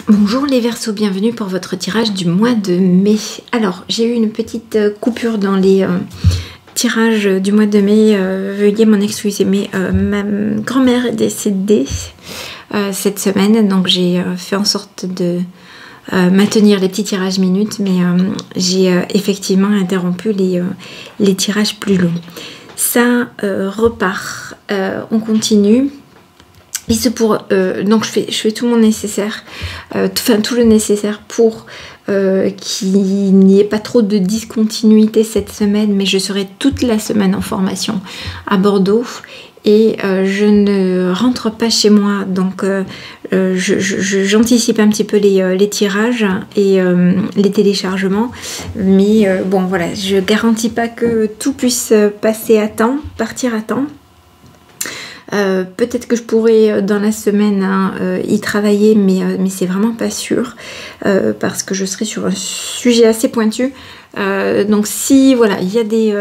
Bonjour les Verseaux, bienvenue pour votre tirage du mois de mai. Alors, j'ai eu une petite coupure dans les tirages du mois de mai. Veuillez m'en excuser, mais ma grand-mère est décédée cette semaine, donc j'ai fait en sorte de maintenir les petits tirages minutes, mais j'ai effectivement interrompu les tirages plus longs. Ça repart, on continue. Et c'est pour donc je fais tout mon nécessaire, tout le nécessaire pour qu'il n'y ait pas trop de discontinuité cette semaine, mais je serai toute la semaine en formation à Bordeaux et je ne rentre pas chez moi, donc j'anticipe un petit peu les tirages et les téléchargements, mais bon voilà, je garantis pas que tout puisse passer à temps, partir à temps. Peut-être que je pourrais dans la semaine y travailler, mais c'est vraiment pas sûr parce que je serai sur un sujet assez pointu. Donc si voilà, il y a des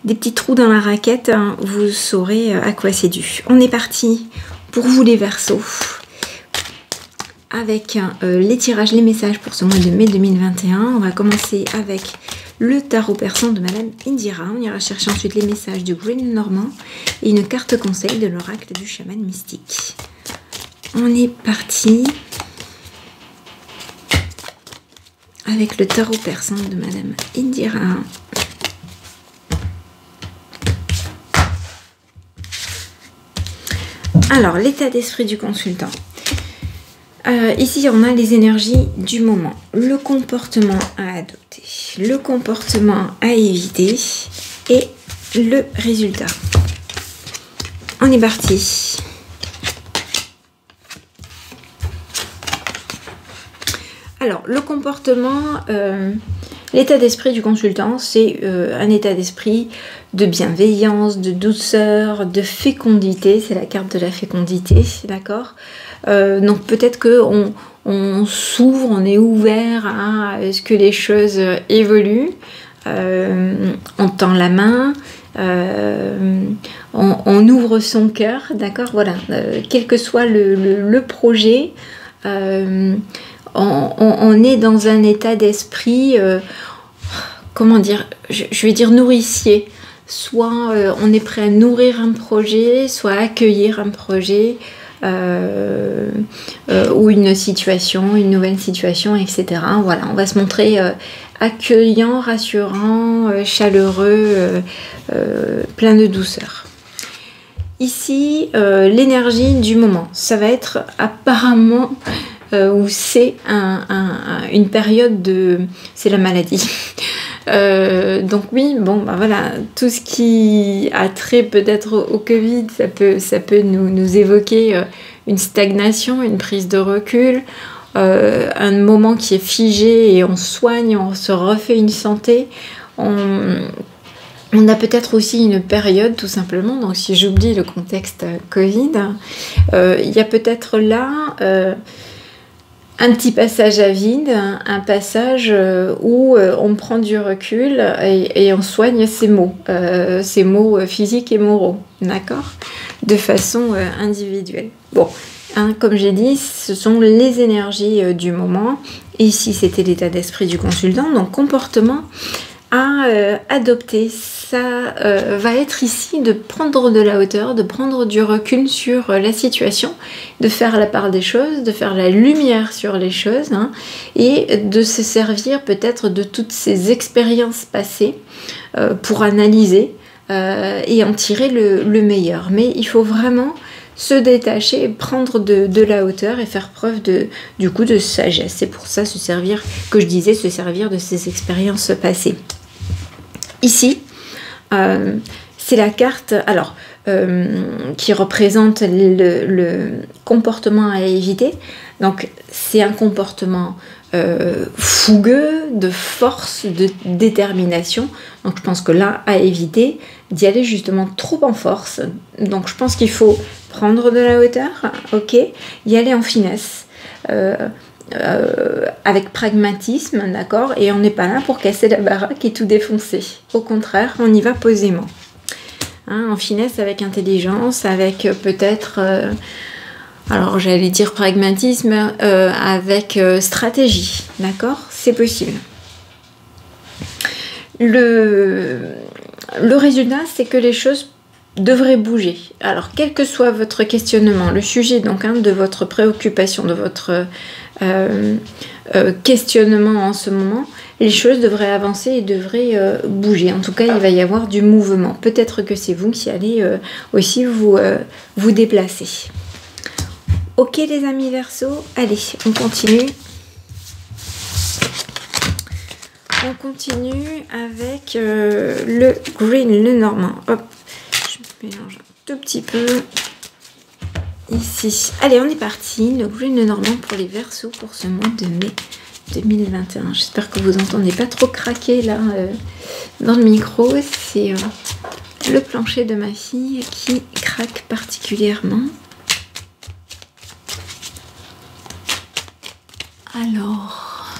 petits trous dans la raquette, hein, vous saurez à quoi c'est dû. On est parti pour vous les Verseaux avec les tirages, les messages pour ce mois de mai 2021. On va commencer avec le tarot persan de Madame Indira. On ira chercher ensuite les messages du Green Normand et une carte conseil de l'oracle du chaman mystique. On est parti avec le tarot persan de Madame Indira. Alors, l'état d'esprit du consultant. Ici, on a les énergies du moment, le comportement à adopter, le comportement à éviter et le résultat. On est parti. Alors, le comportement, l'état d'esprit du consultant, c'est un état d'esprit de bienveillance, de douceur, de fécondité. C'est la carte de la fécondité, d'accord ? Donc peut-être qu'on s'ouvre, on est ouvert à ce que les choses évoluent, on tend la main, on ouvre son cœur, d'accord, voilà, quel que soit le projet, on est dans un état d'esprit, comment dire, je vais dire nourricier, soit on est prêt à nourrir un projet, soit à accueillir un projet, ou une situation, une nouvelle situation, etc. Voilà, on va se montrer accueillant, rassurant, chaleureux, plein de douceur. Ici, l'énergie du moment, ça va être apparemment où c'est une période de... c'est la maladie. Donc oui, bon, bah voilà, tout ce qui a trait peut-être au Covid, ça peut nous évoquer une stagnation, une prise de recul, un moment qui est figé et on soigne, on se refait une santé. On a peut-être aussi une période, tout simplement, donc si j'oublie le contexte Covid, il y a peut-être là... un petit passage à vide, un passage où on prend du recul et on soigne ses mots physiques et moraux, d'accord, de façon individuelle. Bon, hein, comme j'ai dit, ce sont les énergies du moment. Et ici, c'était l'état d'esprit du consultant, donc comportement à adopter. Ça va être ici de prendre de la hauteur, de prendre du recul sur la situation, de faire la part des choses, de faire la lumière sur les choses, hein, et de se servir peut-être de toutes ces expériences passées pour analyser et en tirer le meilleur. Mais il faut vraiment se détacher, prendre de la hauteur et faire preuve du coup de sagesse. C'est pour ça se servir de ces expériences passées. Ici, c'est la carte alors, qui représente le comportement à éviter. Donc, c'est un comportement fougueux, de force, de détermination. Donc, je pense que là, à éviter d'y aller justement trop en force. Donc, je pense qu'il faut prendre de la hauteur, ok, y aller en finesse. Avec pragmatisme, d'accord, et on n'est pas là pour casser la baraque et tout défoncer. Au contraire, on y va posément. Hein, en finesse, avec intelligence, avec peut-être Alors j'allais dire pragmatisme avec stratégie, d'accord? C'est possible. Le résultat, c'est que les choses devraient bouger. Alors quel que soit votre questionnement, le sujet donc de votre préoccupation, de votre questionnement en ce moment, les choses devraient avancer et devraient bouger. En tout cas, il va y avoir du mouvement. Peut-être que c'est vous qui allez aussi vous déplacer. Ok les amis Verseau, allez, on continue. On continue avec le green, le normand. Hop, je mélange un tout petit peu ici. Allez, on est parti. Le green, le normand pour les Verseaux pour ce mois de mai 2021. J'espère que vous n'entendez pas trop craquer là dans le micro. C'est le plancher de ma fille qui craque particulièrement. Alors,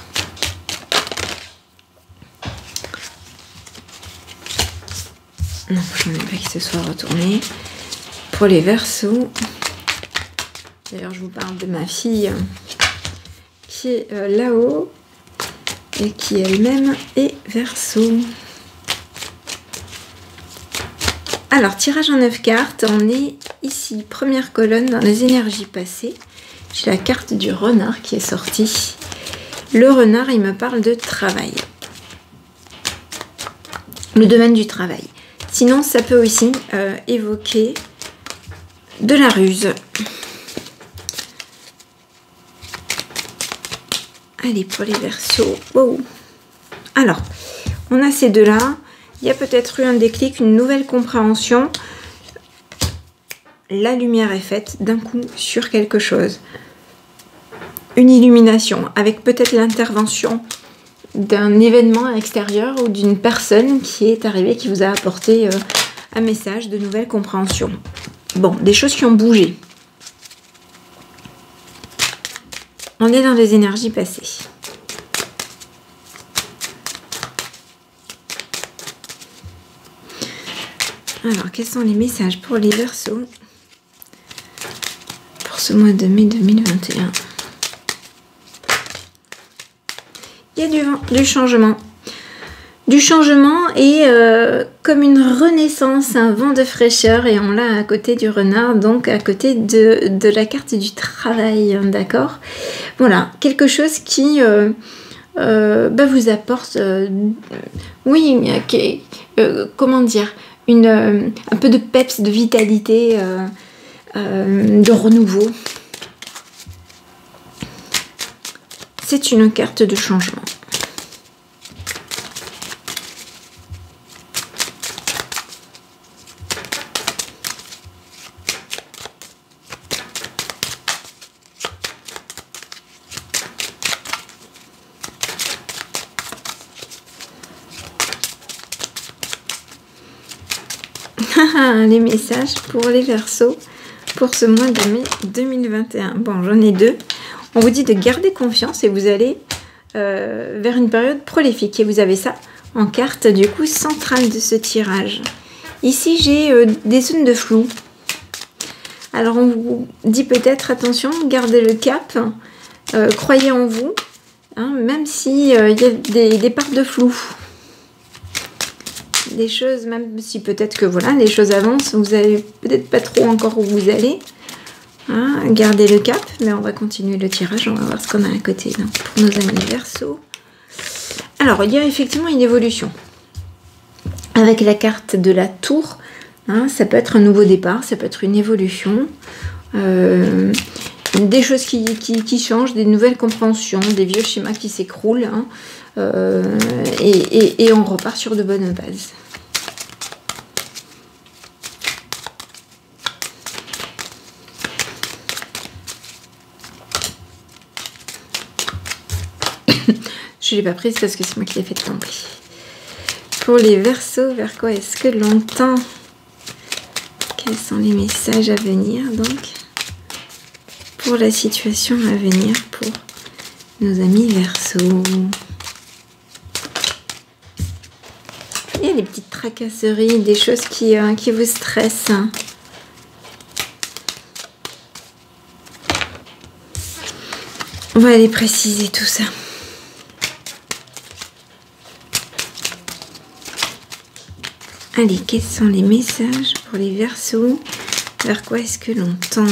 non, je ne veux pas qu'il se soit retourné. Pour les Verseaux, d'ailleurs, je vous parle de ma fille qui est là-haut et qui elle-même est Verseau. Alors, tirage en 9 cartes, on est ici, première colonne dans les énergies passées. J'ai la carte du renard qui est sortie. Le renard, il me parle de travail. Le domaine du travail. Sinon, ça peut aussi évoquer de la ruse. Allez, pour les Verseaux. Wow. Alors, on a ces deux-là. Il y a peut-être eu un déclic, une nouvelle compréhension. La lumière est faite d'un coup sur quelque chose. Une illumination, avec peut-être l'intervention d'un événement extérieur ou d'une personne qui est arrivée, qui vous a apporté un message de nouvelle compréhension. Bon, des choses qui ont bougé. On est dans les énergies passées. Alors, quels sont les messages pour les Verseaux pour ce mois de mai 2021? Il y a du changement. Du changement et comme une renaissance, un vent de fraîcheur. Et on l'a à côté du renard, donc à côté de la carte du travail, d'accord? Voilà, quelque chose qui vous apporte, oui, comment dire, un peu de peps, de vitalité, de renouveau. C'est une carte de changement. Les messages pour les Verseaux pour ce mois de mai 2021. Bon, j'en ai deux. On vous dit de garder confiance et vous allez vers une période prolifique. Et vous avez ça en carte du coup centrale de ce tirage. Ici, j'ai des zones de flou. Alors, on vous dit peut-être, attention, gardez le cap, croyez en vous, hein, même s'il y a des parts de flou. Des choses, même si peut-être que voilà, les choses avancent, vous n'avez peut-être pas trop encore où vous allez. Hein, gardez le cap, mais on va continuer le tirage, on va voir ce qu'on a à côté là, pour nos amis Verseaux. Alors, il y a effectivement une évolution. Avec la carte de la tour, hein, ça peut être un nouveau départ, ça peut être une évolution. Des choses qui changent, des nouvelles compréhensions, des vieux schémas qui s'écroulent. Hein, et on repart sur de bonnes bases. Je ne l'ai pas prise parce que c'est moi qui l'ai fait tomber. Pour les Verseaux, vers quoi est-ce que l'on tend? Quels sont les messages à venir donc pour la situation à venir pour nos amis Verseaux? Il y a des petites tracasseries, des choses qui vous stressent. On va aller préciser tout ça. Allez, quels sont les messages pour les Verseaux? Vers quoi est-ce que l'on tend?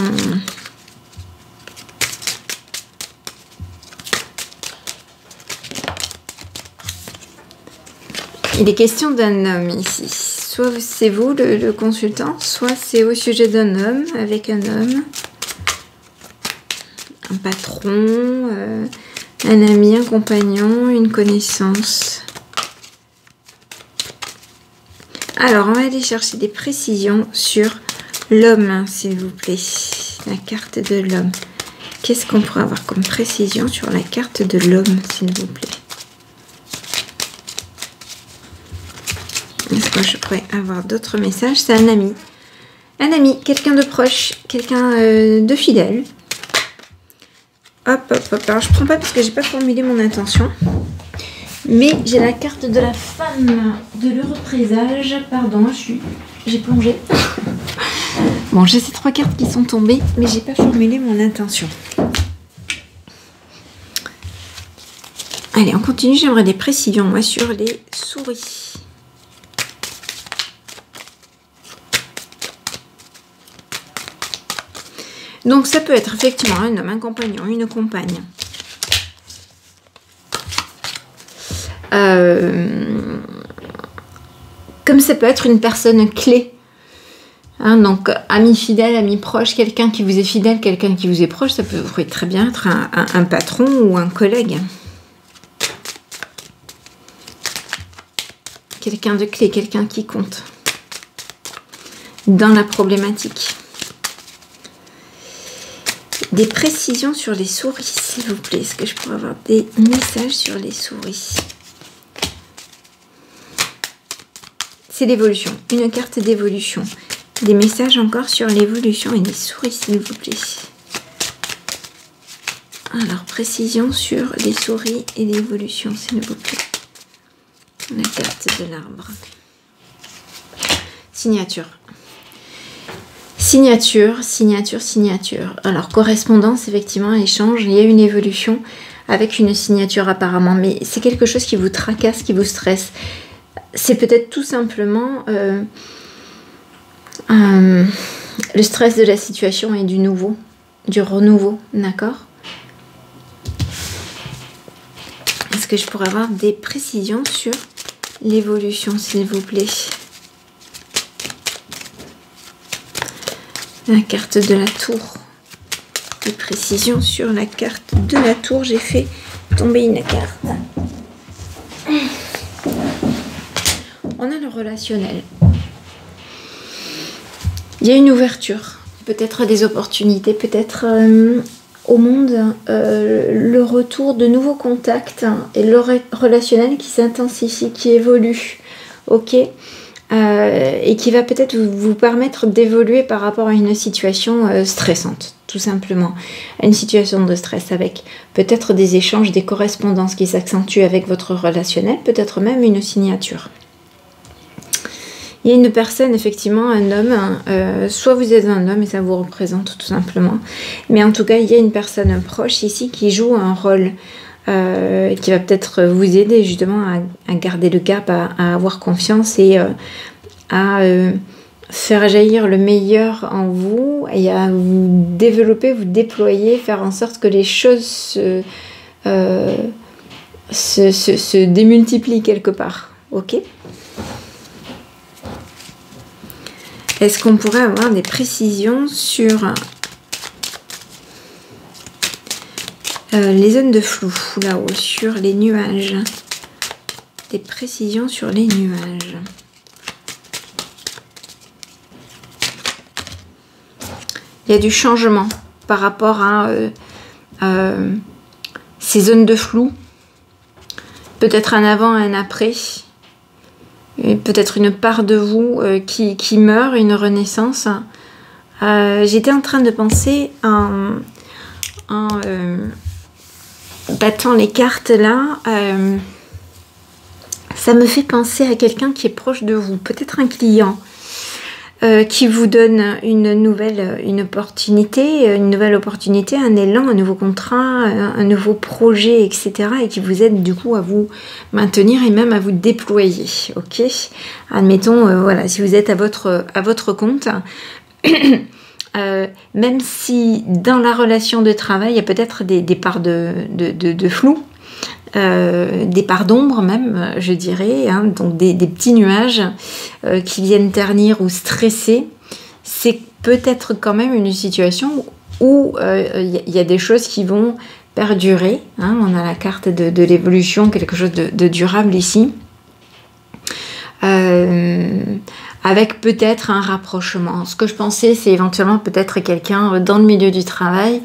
Il est question d'un homme ici. Soit c'est vous le consultant, soit c'est au sujet d'un homme, avec un homme, un patron, un ami, un compagnon, une connaissance. Alors, on va aller chercher des précisions sur l'homme, s'il vous plaît. La carte de l'homme. Qu'est-ce qu'on pourrait avoir comme précision sur la carte de l'homme, s'il vous plaît? Est-ce que je pourrais avoir d'autres messages? C'est un ami. Un ami, quelqu'un de proche, quelqu'un de fidèle. Hop, hop, hop. Alors, je ne prends pas parce que je n'ai pas formulé mon intention. Mais j'ai la carte de la femme de l'heureux présage. Pardon, j'ai plongé. Bon, j'ai ces 3 cartes qui sont tombées, mais j'ai pas formulé mon intention. Allez, on continue. J'aimerais des précisions, moi, sur les souris. Donc, ça peut être effectivement un homme, un compagnon, une compagne. Comme ça peut être une personne clé. Hein, donc, ami fidèle, ami proche, quelqu'un qui vous est fidèle, quelqu'un qui vous est proche, ça peut très bien être un patron ou un collègue. Quelqu'un de clé, quelqu'un qui compte dans la problématique. Des précisions sur les souris, s'il vous plaît. Est-ce que je pourrais avoir des messages sur les souris? C'est l'évolution. Une carte d'évolution. Des messages encore sur l'évolution et les souris, s'il vous plaît. Alors, précision sur les souris et l'évolution, s'il vous plaît. La carte de l'arbre. Signature. Signature, signature, signature. Alors, correspondance, effectivement, échange. Il y a une évolution avec une signature apparemment. Mais c'est quelque chose qui vous tracasse, qui vous stresse. C'est peut-être tout simplement le stress de la situation et du nouveau, du renouveau. D'accord? Est-ce que je pourrais avoir des précisions sur l'évolution, s'il vous plaît? La carte de la tour. Des précisions sur la carte de la tour. J'ai fait tomber une carte. On a le relationnel. Il y a une ouverture. Peut-être des opportunités. Peut-être au monde le retour de nouveaux contacts et le relationnel qui s'intensifie, qui évolue. Ok? Et qui va peut-être vous permettre d'évoluer par rapport à une situation stressante, tout simplement. Une situation de stress avec peut-être des échanges, des correspondances qui s'accentuent avec votre relationnel, peut-être même une signature. Il y a une personne, effectivement, un homme, soit vous êtes un homme et ça vous représente tout simplement, mais en tout cas, il y a une personne proche ici qui joue un rôle qui va peut-être vous aider justement à garder le cap, à avoir confiance et à faire jaillir le meilleur en vous et à vous développer, vous déployer, faire en sorte que les choses se démultiplient quelque part. Ok ? Est-ce qu'on pourrait avoir des précisions sur les zones de flou, là-haut, sur les nuages? Des précisions sur les nuages. Il y a du changement par rapport à ces zones de flou. Peut-être un avant et un après. Peut-être une part de vous qui meurt, une renaissance. J'étais en train de penser en battant les cartes là. Ça me fait penser à quelqu'un qui est proche de vous. Peut-être un client. qui vous donne une nouvelle opportunité, un élan, un nouveau contrat, un nouveau projet, etc. et qui vous aide du coup à vous maintenir et même à vous déployer. Ok, admettons, voilà, si vous êtes à votre compte, même si dans la relation de travail, il y a peut-être des parts de flou, des parts d'ombre même, je dirais, hein, donc des petits nuages qui viennent ternir ou stresser, c'est peut-être quand même une situation où y a des choses qui vont perdurer, hein, on a la carte de l'évolution, quelque chose de durable ici, avec peut-être un rapprochement. Ce que je pensais, c'est éventuellement peut-être quelqu'un dans le milieu du travail.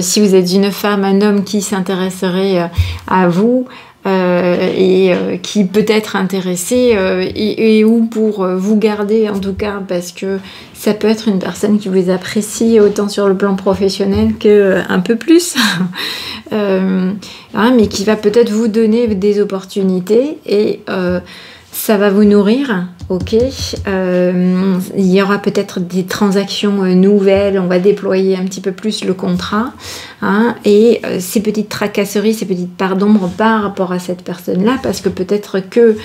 Si vous êtes une femme, un homme qui s'intéresserait à vous et qui peut être intéressé et ou pour vous garder en tout cas, parce que ça peut être une personne qui vous apprécie autant sur le plan professionnel qu'un peu plus. Mais qui va peut-être vous donner des opportunités et ça va vous nourrir, ok. Il y aura peut-être des transactions nouvelles, on va déployer un petit peu plus le contrat, hein, et ces petites tracasseries, ces petites parts d'ombre par rapport à cette personne-là, parce que peut-être que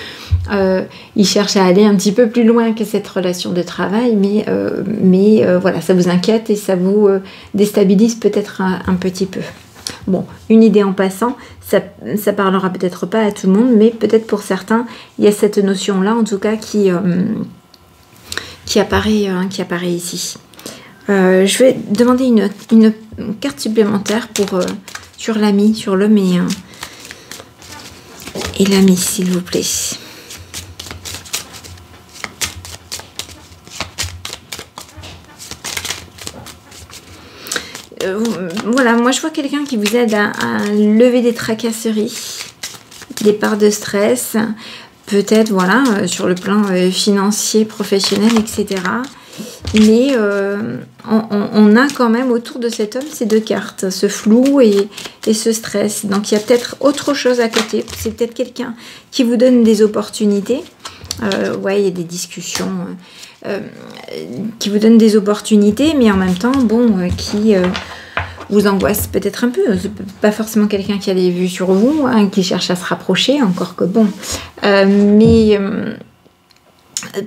il cherche à aller un petit peu plus loin que cette relation de travail, mais voilà, ça vous inquiète et ça vous déstabilise peut-être un petit peu. Bon, une idée en passant, ça parlera peut-être pas à tout le monde, mais peut-être pour certains, il y a cette notion-là, en tout cas, qui apparaît ici. Je vais demander une carte supplémentaire sur l'ami, sur l'homme et l'ami, s'il vous plaît. Voilà, moi je vois quelqu'un qui vous aide à lever des tracasseries, des parts de stress, peut-être voilà, sur le plan financier, professionnel, etc. Mais on a quand même autour de cet homme ces deux cartes, ce flou et ce stress. Donc il y a peut-être autre chose à côté, c'est peut-être quelqu'un qui vous donne des opportunités. Ouais, il y a des discussions qui vous donnent des opportunités, mais en même temps, bon, qui vous angoisse peut-être un peu. C'est pas forcément quelqu'un qui a les vues sur vous, hein, qui cherche à se rapprocher, encore que bon. Mais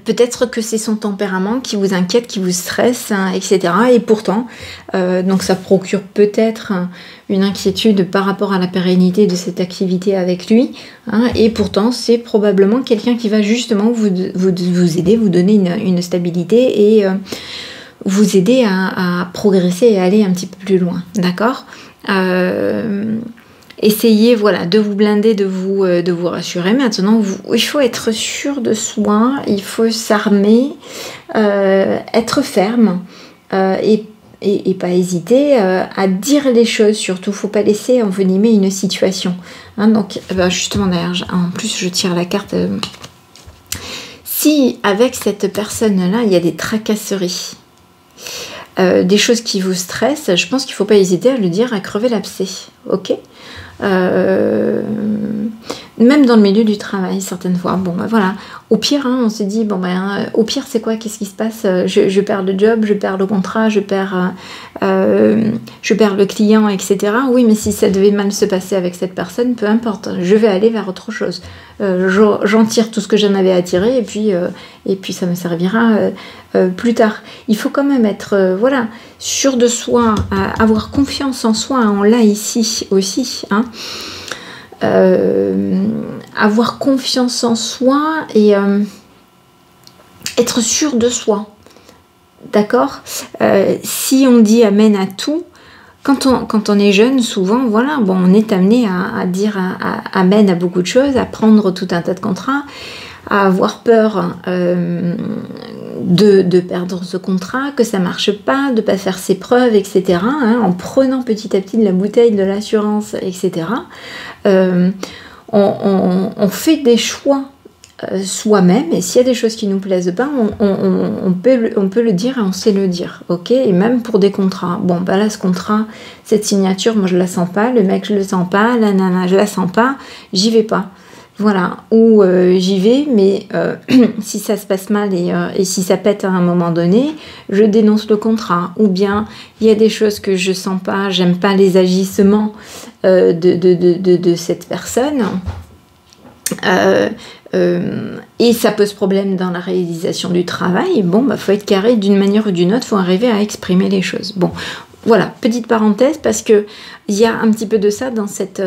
peut-être que c'est son tempérament qui vous inquiète, qui vous stresse, hein, etc. Et pourtant, donc ça procure peut-être une inquiétude par rapport à la pérennité de cette activité avec lui. Hein, et pourtant, c'est probablement quelqu'un qui va justement vous aider, vous donner une stabilité et vous aider à progresser et aller un petit peu plus loin. D'accord ? Essayez voilà, de vous blinder, de vous rassurer. Maintenant, il faut être sûr de soi, il faut s'armer, être ferme et pas hésiter à dire les choses. Surtout, il ne faut pas laisser envenimer une situation. Hein, donc, justement, d'ailleurs, en plus, je tire la carte. Si, avec cette personne-là, il y a des tracasseries, des choses qui vous stressent, je pense qu'il ne faut pas hésiter à le dire, à crever l'abcès. Ok ? Même dans le milieu du travail certaines fois, bon ben voilà, au pire hein, on se dit bon ben au pire c'est quoi, qu'est-ce qui se passe, je perds le job, je perds le contrat, je perds le client, etc. Oui, mais si ça devait mal se passer avec cette personne, peu importe, je vais aller vers autre chose, j'en tire tout ce que j'en avais à tirer et puis ça me servira plus tard. Il faut quand même être voilà, sûr de soi, avoir confiance en soi, on l'a ici aussi, hein. Avoir confiance en soi et être sûr de soi, d'accord. Si on dit amen à tout, quand on est jeune, souvent, voilà, bon, on est amené à dire amen à beaucoup de choses, à prendre tout un tas de contrats, à avoir peur de perdre ce contrat, que ça marche pas, de pas faire ses preuves, etc. Hein, en prenant petit à petit de la bouteille de l'assurance, etc. On fait des choix soi-même, et s'il y a des choses qui nous plaisent pas, on peut le dire et on sait le dire, ok. Et même pour des contrats, bon bah là ce contrat, cette signature, moi je la sens pas, le mec je le sens pas, la nana je la sens pas, j'y vais pas. Voilà, ou j'y vais, mais si ça se passe mal et si ça pète à un moment donné, je dénonce le contrat. Ou bien, il y a des choses que je sens pas, j'aime pas les agissements de cette personne. Et ça pose problème dans la réalisation du travail. Bon, bah, faut être carré d'une manière ou d'une autre, faut arriver à exprimer les choses. Bon, voilà, petite parenthèse, parce que il y a un petit peu de ça dans cette...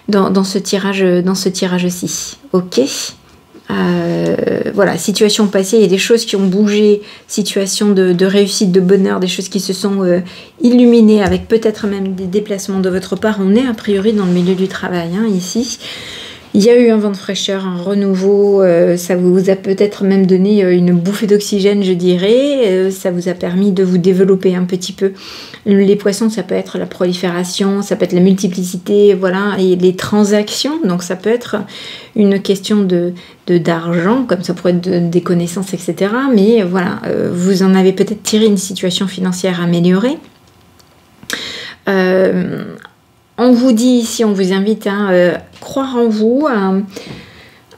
Dans ce tirage-ci, ok. Voilà, situation passée, il y a des choses qui ont bougé, situation de réussite, de bonheur, des choses qui se sont illuminées avec peut-être même des déplacements de votre part. On est a priori dans le milieu du travail, hein, ici. Il y a eu un vent de fraîcheur, un renouveau, ça vous a peut-être même donné une bouffée d'oxygène, je dirais. Ça vous a permis de vous développer un petit peu. Les poissons, ça peut être la prolifération, ça peut être la multiplicité, voilà, et les transactions. Donc ça peut être une question d'argent, comme ça pourrait être des connaissances, etc. Mais voilà, vous en avez peut-être tiré une situation financière améliorée. On vous dit ici, on vous invite à croire en vous, à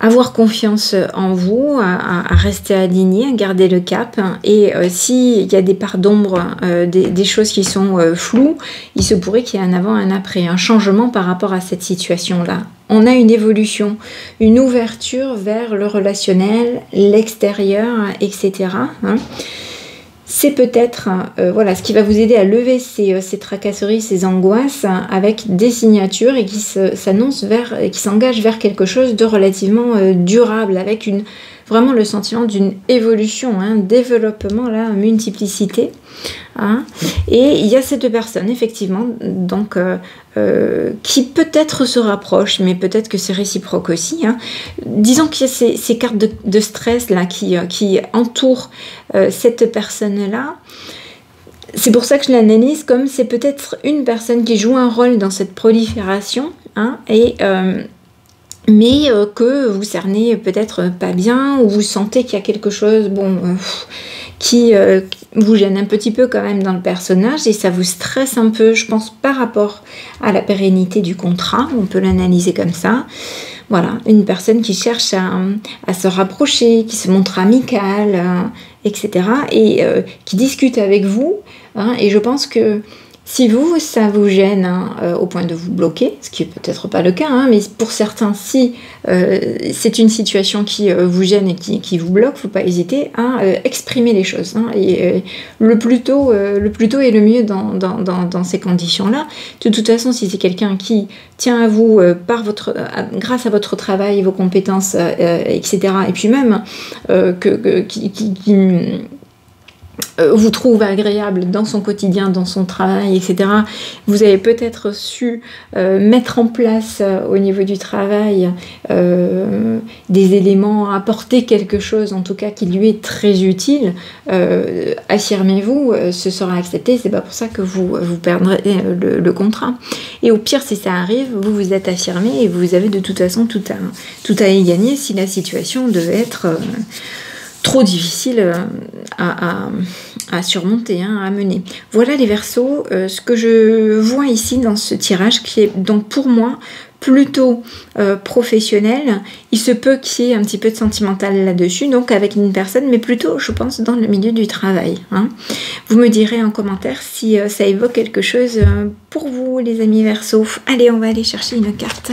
avoir confiance en vous, à rester aligné, à garder le cap. Et s'il y a des parts d'ombre, des choses qui sont floues, il se pourrait qu'il y ait un avant, un après, un changement par rapport à cette situation-là. On a une évolution, une ouverture vers le relationnel, l'extérieur, etc. Hein. C'est peut-être voilà, ce qui va vous aider à lever ces tracasseries, ces angoisses avec des signatures et qui s'annoncent qui s'engagent vers quelque chose de relativement durable, avec vraiment le sentiment d'une évolution, un développement, là, multiplicité. Hein. Et il y a ces deux personnes, effectivement, donc, qui peut-être se rapprochent, mais peut-être que c'est réciproque aussi. Hein. Disons qu'il y a ces cartes de stress là, qui entourent cette personne-là. C'est pour ça que je l'analyse comme c'est peut-être une personne qui joue un rôle dans cette prolifération, hein, mais que vous cernez peut-être pas bien, ou vous sentez qu'il y a quelque chose qui vous gêne un petit peu quand même dans le personnage, et ça vous stresse un peu, je pense, par rapport à la pérennité du contrat. On peut l'analyser comme ça. Voilà, une personne qui cherche à se rapprocher, qui se montre amicale, etc. Et qui discute avec vous. Hein, et je pense que si ça vous gêne au point de vous bloquer, ce qui n'est peut-être pas le cas, hein, mais pour certains, si c'est une situation qui vous gêne et qui vous bloque, il ne faut pas hésiter à exprimer les choses. Hein, et le plus tôt est le mieux dans ces conditions-là. De toute façon, si c'est quelqu'un qui tient à vous grâce à votre travail, vos compétences, etc., et puis même qui vous trouve agréable dans son quotidien, dans son travail, etc. Vous avez peut-être su mettre en place au niveau du travail des éléments, apporter quelque chose en tout cas qui lui est très utile. Affirmez-vous, ce sera accepté, c'est pas pour ça que vous perdrez le contrat. Et au pire, si ça arrive, vous vous êtes affirmé et vous avez de toute façon tout à y gagner si la situation devait être trop difficile à surmonter, hein, à mener. Voilà les Verseaux, ce que je vois ici dans ce tirage qui est donc pour moi plutôt professionnel. Il se peut qu'il y ait un petit peu de sentimental là-dessus, donc avec une personne, mais plutôt, je pense, dans le milieu du travail. Hein. Vous me direz en commentaire si ça évoque quelque chose pour vous, les amis Verseaux. Allez, on va aller chercher une carte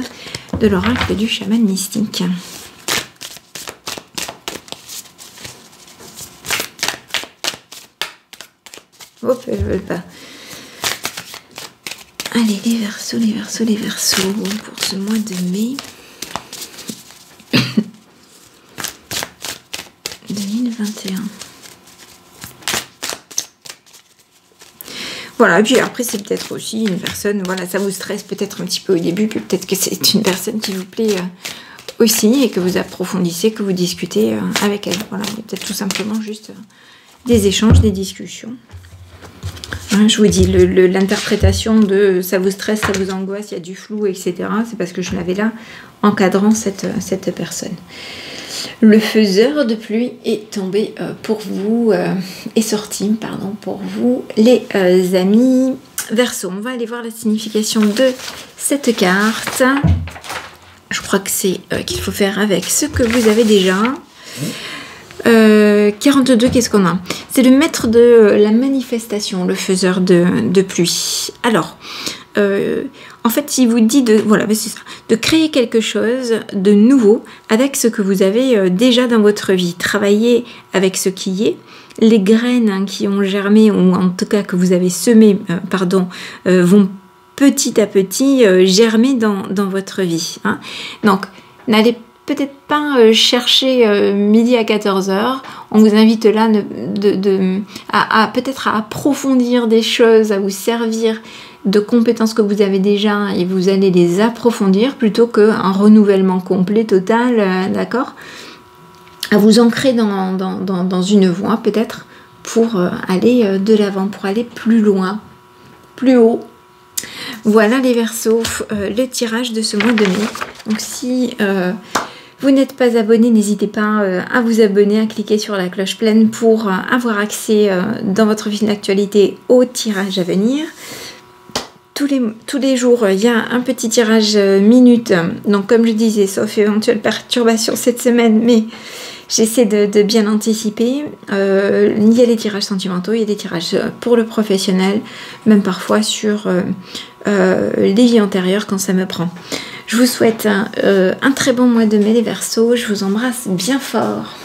de l'oracle du chaman mystique. Hop, elles veulent pas. Allez, les Verseaux, les Verseaux, les Verseaux, pour ce mois de mai 2021. Voilà, et puis après, c'est peut-être aussi une personne, voilà, ça vous stresse peut-être un petit peu au début, puis peut-être que c'est une personne qui vous plaît aussi, et que vous approfondissez, que vous discutez avec elle. Voilà, peut-être tout simplement juste des échanges, des discussions. Hein, je vous dis, l'interprétation de ça vous stresse, ça vous angoisse, il y a du flou, etc. C'est parce que je l'avais là encadrant cette personne. Le faiseur de pluie est tombé pour vous, est sorti, pardon, pour vous, les amis Verseaux. On va aller voir la signification de cette carte. je crois que c'est qu'il faut faire avec ce que vous avez déjà. 42, qu'est-ce qu'on a? C'est le maître de la manifestation, le faiseur de pluie. Alors, en fait, il vous dit de créer quelque chose de nouveau avec ce que vous avez déjà dans votre vie. Travailler avec ce qui y est. Les graines qui ont germé, ou en tout cas que vous avez semées, vont petit à petit germer dans votre vie. Hein. Donc, n'allez peut-être pas chercher midi à 14h. On vous invite là peut-être à approfondir des choses, à vous servir de compétences que vous avez déjà et vous allez les approfondir plutôt qu'un renouvellement complet, total, d'accord ? À vous ancrer dans une voie peut-être pour aller de l'avant, pour aller plus loin, plus haut. Voilà les Verseaux, le tirage de ce mois de mai. Donc si vous n'êtes pas abonné, n'hésitez pas à vous abonner, à cliquer sur la cloche pleine pour avoir accès dans votre fil d'actualité au tirage à venir. Tous les jours, il y a un petit tirage minute. Donc comme je disais, sauf éventuelle perturbation cette semaine, mais j'essaie de bien anticiper. Il y a les tirages sentimentaux, il y a des tirages pour le professionnel, même parfois sur les vies antérieures quand ça me prend. Je vous souhaite un très bon mois de mai les Verseaux, je vous embrasse bien fort.